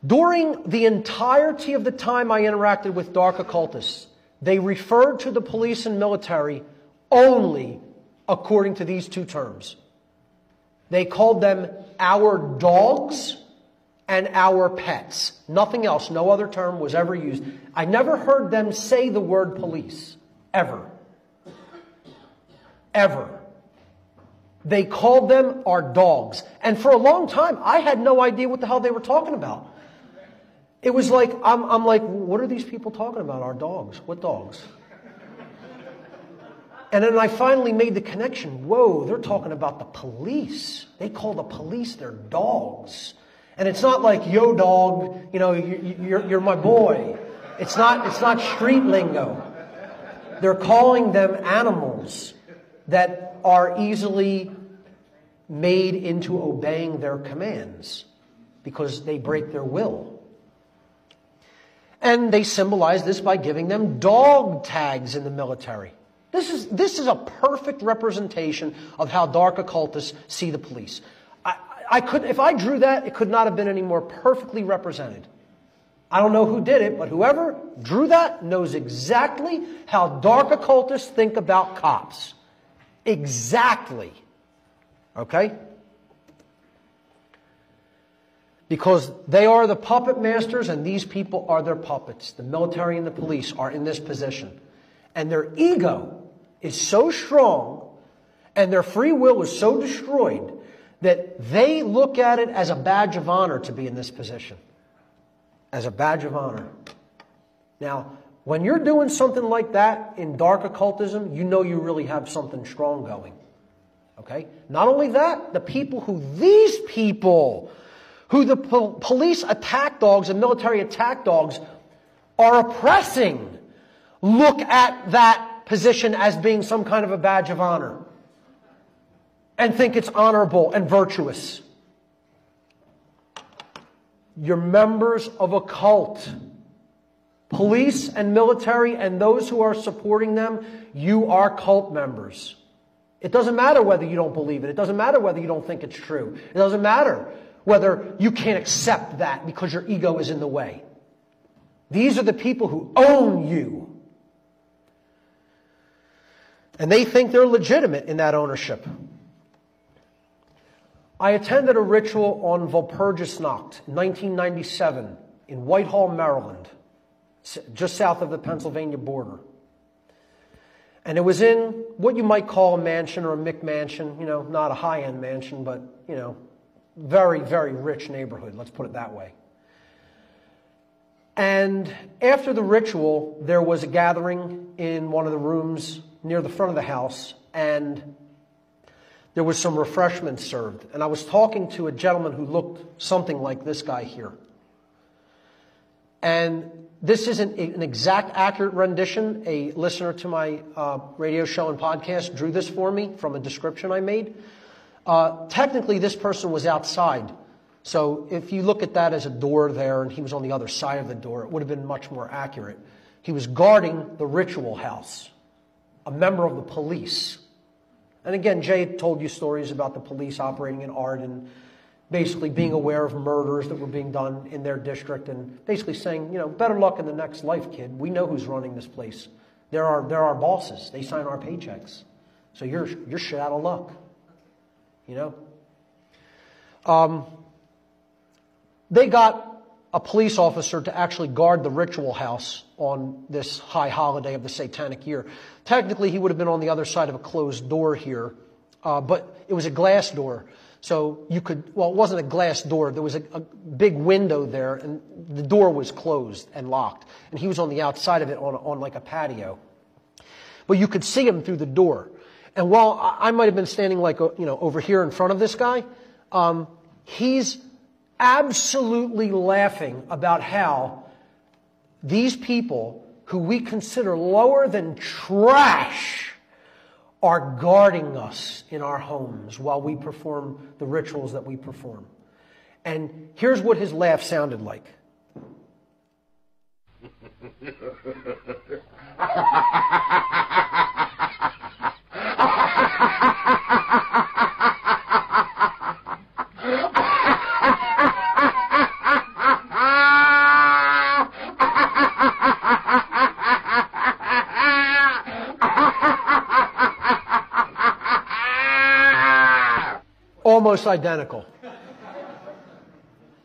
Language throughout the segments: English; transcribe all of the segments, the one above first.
During the entirety of the time I interacted with dark occultists, they referred to the police and military only according to these two terms. They called them our dogs and our pets. Nothing else, no other term was ever used. I never heard them say the word police, ever. Ever. They called them our dogs. And for a long time, I had no idea what the hell they were talking about. It was like, I'm like, what are these people talking about? Our dogs. What dogs? And then I finally made the connection. Whoa, they're talking about the police. They call the police their dogs. And it's not like, yo dog, you know, you're my boy. It's not street lingo. They're calling them animals that are easily made into obeying their commands because they break their will. And they symbolize this by giving them dog tags in the military. This is a perfect representation of how dark occultists see the police. If I drew that, it could not have been any more perfectly represented. I don't know who did it, but whoever drew that knows exactly how dark occultists think about cops. Exactly. Okay? Because they are the puppet masters and these people are their puppets. The military and the police are in this position. And their ego is so strong and their free will is so destroyed that they look at it as a badge of honor to be in this position. As a badge of honor. Now, when you're doing something like that in dark occultism, you know you really have something strong going. Okay? Not only that, these people who the police attack dogs and military attack dogs are oppressing, look at that position as being some kind of a badge of honor and think it's honorable and virtuous. You're members of a cult. Police and military and those who are supporting them, you are cult members. It doesn't matter whether you don't believe it. It doesn't matter whether you don't think it's true. It doesn't matter whether you can't accept that because your ego is in the way. These are the people who own you. And they think they're legitimate in that ownership. I attended a ritual on Walpurgisnacht in 1997 in Whitehall, Maryland, just south of the Pennsylvania border. And it was in what you might call a mansion or a McMansion, you know, not a high-end mansion, but, you know, very, very rich neighborhood, let's put it that way. And after the ritual, there was a gathering in one of the rooms near the front of the house, and there was some refreshments served. And I was talking to a gentleman who looked something like this guy here. And this isn't an exact accurate rendition. A listener to my radio show and podcast drew this for me from a description I made. Technically, this person was outside. So if you look at that as a door there and he was on the other side of the door, it would have been much more accurate. He was guarding the ritual house, a member of the police. And again, Jay told you stories about the police operating in art and basically being aware of murders that were being done in their district and basically saying, you know, better luck in the next life, kid. We know who's running this place. They're our bosses. They sign our paychecks. So you're shit out of luck. You know? They got a police officer to actually guard the ritual house on this high holiday of the satanic year. Technically, he would have been on the other side of a closed door here, but it was a glass door. So you could, well, it wasn't a glass door. There was a big window there, and the door was closed and locked. And he was on the outside of it on like a patio. But you could see him through the door. And while I might have been standing like, you know, over here in front of this guy, he's absolutely laughing about how these people who we consider lower than trash are guarding us in our homes while we perform the rituals that we perform. And here's what his laugh sounded like. almost identical.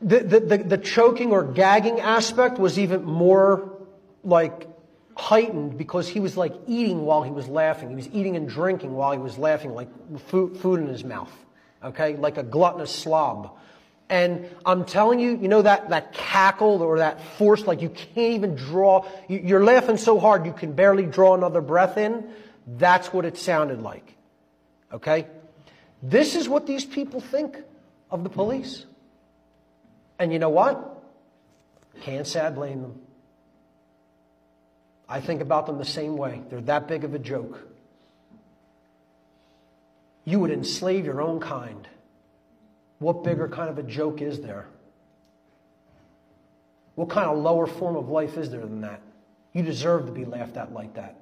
The choking or gagging aspect was even more like heightened because he was like eating while he was laughing. He was eating and drinking while he was laughing, like food in his mouth, okay, like a gluttonous slob. And I'm telling you, you know that cackle or that force, like you can't even draw, you're laughing so hard you can barely draw another breath in. That's what it sounded like, okay? This is what these people think of the police. And you know what? Can't say I blame them. I think about them the same way. They're that big of a joke. You would enslave your own kind. What bigger kind of a joke is there? What kind of lower form of life is there than that? You deserve to be laughed at like that.